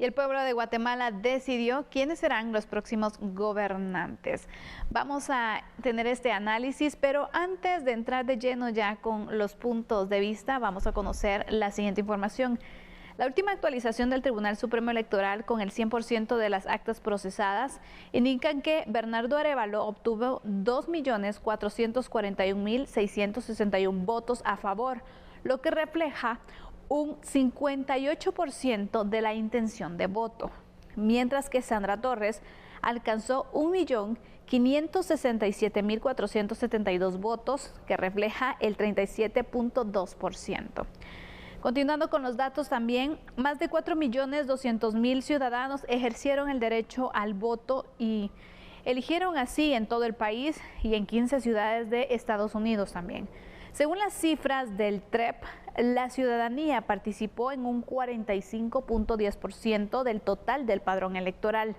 y el pueblo de Guatemala decidió quiénes serán los próximos gobernantes. Vamos a tener este análisis, pero antes de entrar de lleno ya con los puntos de vista, vamos a conocer la siguiente información. La última actualización del Tribunal Supremo Electoral con el 100% de las actas procesadas indican que Bernardo Arévalo obtuvo 2.441.661 votos a favor, lo que refleja un 58% de la intención de voto, mientras que Sandra Torres alcanzó 1.567.472 votos, que refleja el 37.2%. Continuando con los datos también, más de 4.200.000 ciudadanos ejercieron el derecho al voto y eligieron así en todo el país y en 15 ciudades de Estados Unidos también. Según las cifras del TREP, la ciudadanía participó en un 45.10% del total del padrón electoral.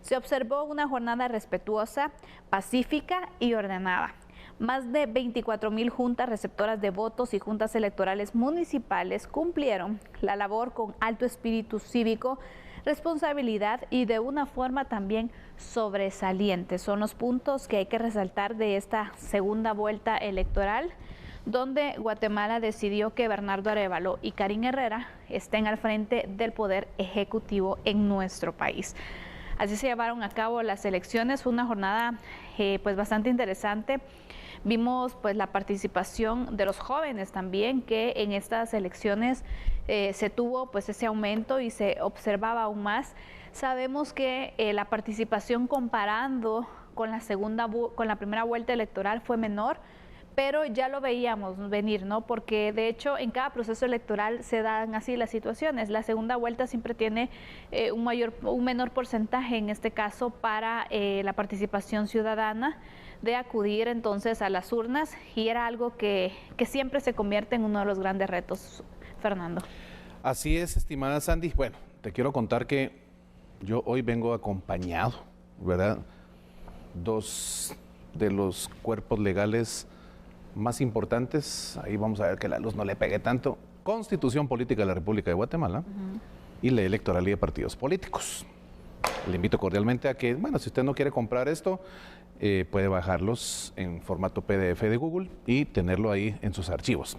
Se observó una jornada respetuosa, pacífica y ordenada. Más de 24.000 juntas receptoras de votos y juntas electorales municipales cumplieron la labor con alto espíritu cívico, responsabilidad y de una forma también sobresaliente. Son los puntos que hay que resaltar de esta segunda vuelta electoral, donde Guatemala decidió que Bernardo Arévalo y Karin Herrera estén al frente del poder ejecutivo en nuestro país. Así se llevaron a cabo las elecciones. Fue una jornada pues bastante interesante. Vimos pues la participación de los jóvenes también, que en estas elecciones se tuvo pues ese aumento y se observaba aún más. Sabemos que la participación comparando con la primera vuelta electoral fue menor, pero ya lo veíamos venir, ¿no? Porque de hecho en cada proceso electoral se dan así las situaciones. La segunda vuelta siempre tiene un menor porcentaje, en este caso, para la participación ciudadana, de acudir entonces a las urnas, y era algo que siempre se convierte en uno de los grandes retos, Fernando. Así es, estimada Sandy. Bueno, te quiero contar que yo hoy vengo acompañado, ¿verdad? Dos de los cuerpos legales más importantes, ahí vamos a ver que la luz no le pegue tanto: Constitución Política de la República de Guatemala y Ley Electoral y de Partidos Políticos. Le invito cordialmente a que, bueno, si usted no quiere comprar esto, puede bajarlos en formato PDF de Google y tenerlo ahí en sus archivos.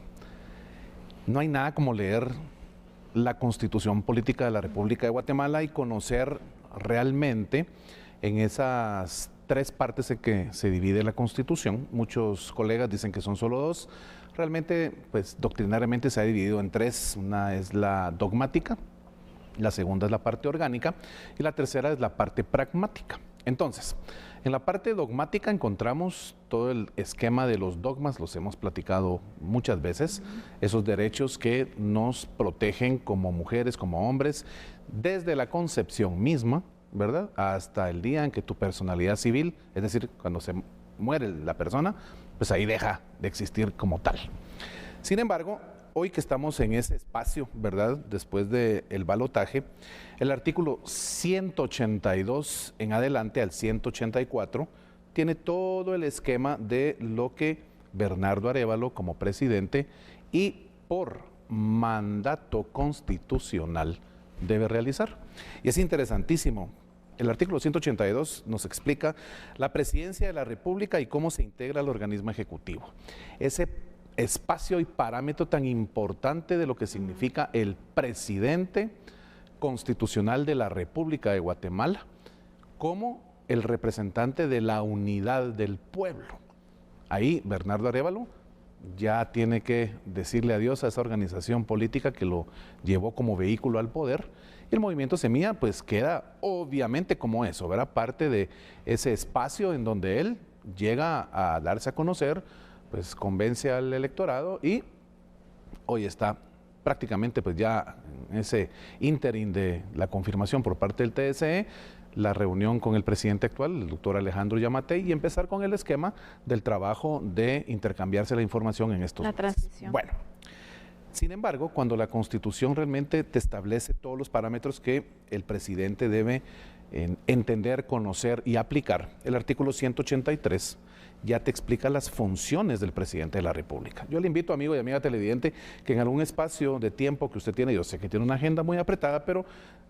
No hay nada como leer la Constitución Política de la República de Guatemala y conocer realmente en esas tres partes en que se divide la Constitución. Muchos colegas dicen que son solo dos. Realmente, pues doctrinariamente se ha dividido en tres. Una es la dogmática, la segunda es la parte orgánica y la tercera es la parte pragmática. Entonces, en la parte dogmática encontramos todo el esquema de los dogmas, los hemos platicado muchas veces, esos derechos que nos protegen como mujeres, como hombres, desde la concepción misma, ¿verdad?, hasta el día en que tu personalidad civil, es decir, cuando se muere la persona, pues ahí deja de existir como tal. Sin embargo, hoy que estamos en ese espacio, ¿verdad?, después del balotaje, el artículo 182 en adelante al 184 tiene todo el esquema de lo que Bernardo Arévalo como presidente y por mandato constitucional debe realizar. Y es interesantísimo. El artículo 182 nos explica la presidencia de la República y cómo se integra el organismo ejecutivo. Ese espacio y parámetro tan importante de lo que significa el presidente constitucional de la República de Guatemala como el representante de la unidad del pueblo. Ahí Bernardo Arévalo ya tiene que decirle adiós a esa organización política que lo llevó como vehículo al poder. Y el Movimiento Semilla pues queda obviamente como eso, ¿verdad?, parte de ese espacio en donde él llega a darse a conocer, pues convence al electorado y hoy está prácticamente pues ya en ese ínterin de la confirmación por parte del TSE, la reunión con el presidente actual, el doctor Alejandro Yamatei, y empezar con el esquema del trabajo de intercambiarse la información en estos meses. Transición. Bueno, sin embargo, cuando la Constitución realmente te establece todos los parámetros que el presidente debe entender, conocer y aplicar, el artículo 183 ya te explica las funciones del presidente de la República. Yo le invito, amigo y amiga televidente, que en algún espacio de tiempo que usted tiene, yo sé que tiene una agenda muy apretada, pero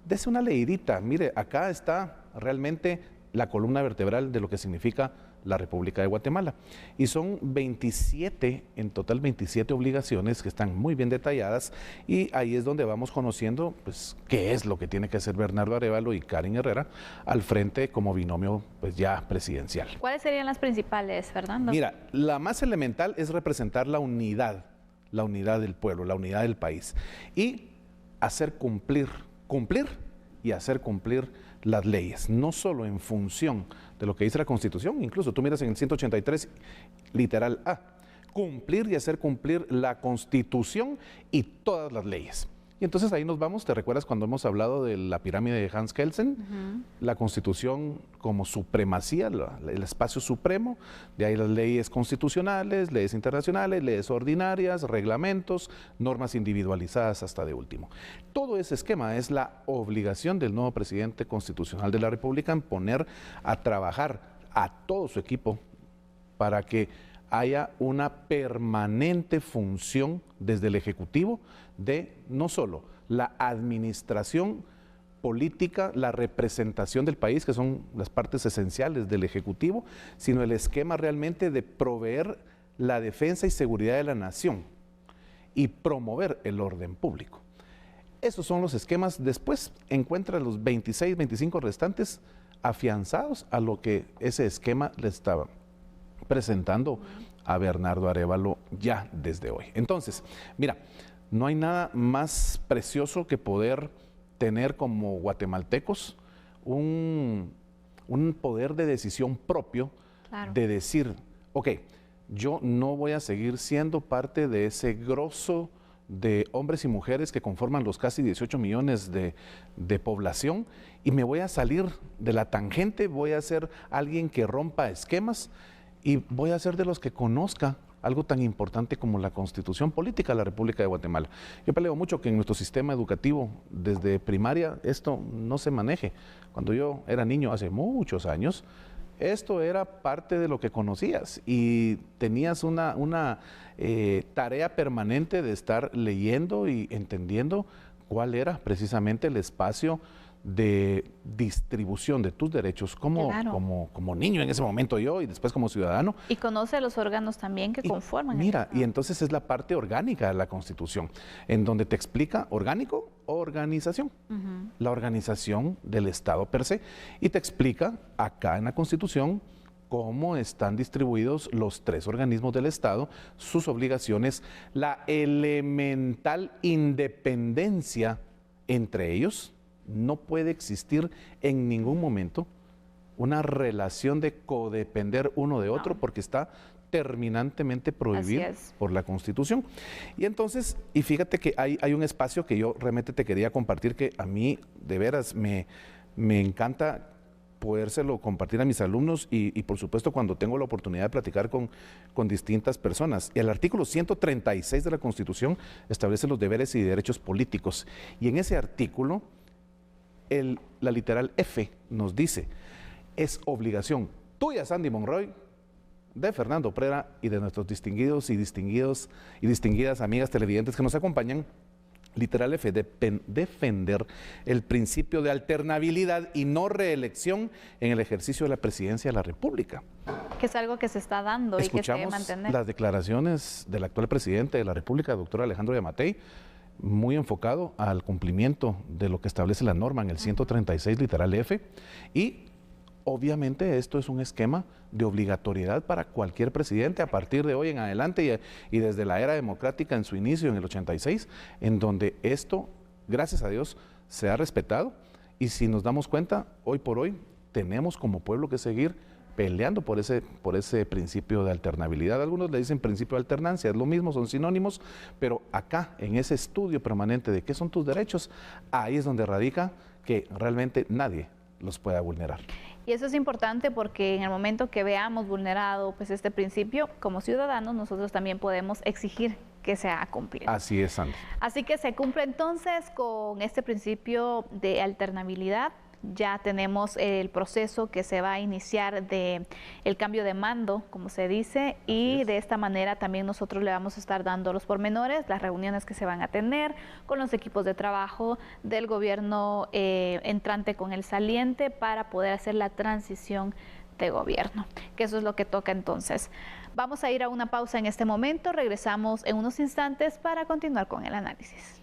dese una leidita. Mire, acá está realmente la columna vertebral de lo que significa la República de Guatemala. Y son 27, en total 27 obligaciones que están muy bien detalladas, y ahí es donde vamos conociendo pues qué es lo que tiene que hacer Bernardo Arévalo y Karen Herrera al frente como binomio pues ya presidencial. ¿Cuáles serían las principales, Fernando? Mira, la más elemental es representar la unidad del pueblo, la unidad del país, y hacer cumplir y hacer cumplir las leyes, no solo en función de lo que dice la Constitución, incluso tú miras en el 183, literal A, cumplir y hacer cumplir la Constitución y todas las leyes. Y entonces ahí nos vamos, ¿te recuerdas cuando hemos hablado de la pirámide de Hans Kelsen? La Constitución como supremacía, el espacio supremo, de ahí las leyes constitucionales, leyes internacionales, leyes ordinarias, reglamentos, normas individualizadas hasta de último. Todo ese esquema es la obligación del nuevo presidente constitucional de la República en poner a trabajar a todo su equipo para que haya una permanente función desde el Ejecutivo de no solo la administración política, la representación del país, que son las partes esenciales del Ejecutivo, sino el esquema realmente de proveer la defensa y seguridad de la nación y promover el orden público. Esos son los esquemas. Después encuentra los 26, 25 restantes afianzados a lo que ese esquema le estaba presentando a Bernardo Arévalo ya desde hoy. Entonces, mira, no hay nada más precioso que poder tener como guatemaltecos un poder de decisión propio, claro, de decir, ok, yo no voy a seguir siendo parte de ese grosso de hombres y mujeres que conforman los casi 18 millones de población, y me voy a salir de la tangente, voy a ser alguien que rompa esquemas y voy a ser de los que conozca algo tan importante como la Constitución Política de la República de Guatemala. Yo peleo mucho que en nuestro sistema educativo, desde primaria, esto no se maneje. Cuando yo era niño, hace muchos años, esto era parte de lo que conocías y tenías una tarea permanente de estar leyendo y entendiendo cuál era precisamente el espacio de distribución de tus derechos como, claro, como niño en ese momento yo, y después como ciudadano. Y conoce los órganos también que conforman. Mira, y entonces es la parte orgánica de la Constitución, en donde te explica orgánico, organización, la organización del Estado per se, y te explica acá en la Constitución cómo están distribuidos los tres organismos del Estado, sus obligaciones, la elemental independencia entre ellos. No puede existir en ningún momento una relación de codepender uno de otro, porque está terminantemente prohibido por la Constitución. Y entonces, y fíjate que hay un espacio que yo realmente te quería compartir, que a mí de veras me encanta podérselo compartir a mis alumnos y por supuesto cuando tengo la oportunidad de platicar con distintas personas. Y el artículo 136 de la Constitución establece los deberes y derechos políticos. Y en ese artículo, la literal F nos dice, es obligación tuya, Sandy Monroy, de Fernando Prera y de nuestros distinguidas amigas televidentes que nos acompañan, literal F, defender el principio de alternabilidad y no reelección en el ejercicio de la presidencia de la República. Que es algo que se está dando y que se debe mantener. Las declaraciones del actual presidente de la República, doctor Alejandro Yamatei, muy enfocado al cumplimiento de lo que establece la norma en el 136 literal F, y obviamente esto es un esquema de obligatoriedad para cualquier presidente a partir de hoy en adelante y desde la era democrática en su inicio en el 86, en donde esto, gracias a Dios, se ha respetado. Y si nos damos cuenta, hoy por hoy tenemos como pueblo que seguir peleando por ese principio de alternabilidad. Algunos le dicen principio de alternancia, es lo mismo, son sinónimos, pero acá, en ese estudio permanente de qué son tus derechos, ahí es donde radica que realmente nadie los pueda vulnerar. Y eso es importante porque en el momento que veamos vulnerado pues este principio, como ciudadanos, nosotros también podemos exigir que se haga cumplir. Así es, Sandy. Así que se cumple entonces con este principio de alternabilidad, ya tenemos el proceso que se va a iniciar de el cambio de mando, como se dice, y de esta manera también nosotros le vamos a estar dando los pormenores, las reuniones que se van a tener con los equipos de trabajo del gobierno entrante con el saliente para poder hacer la transición de gobierno, que eso es lo que toca entonces. Vamos a ir a una pausa en este momento, regresamos en unos instantes para continuar con el análisis.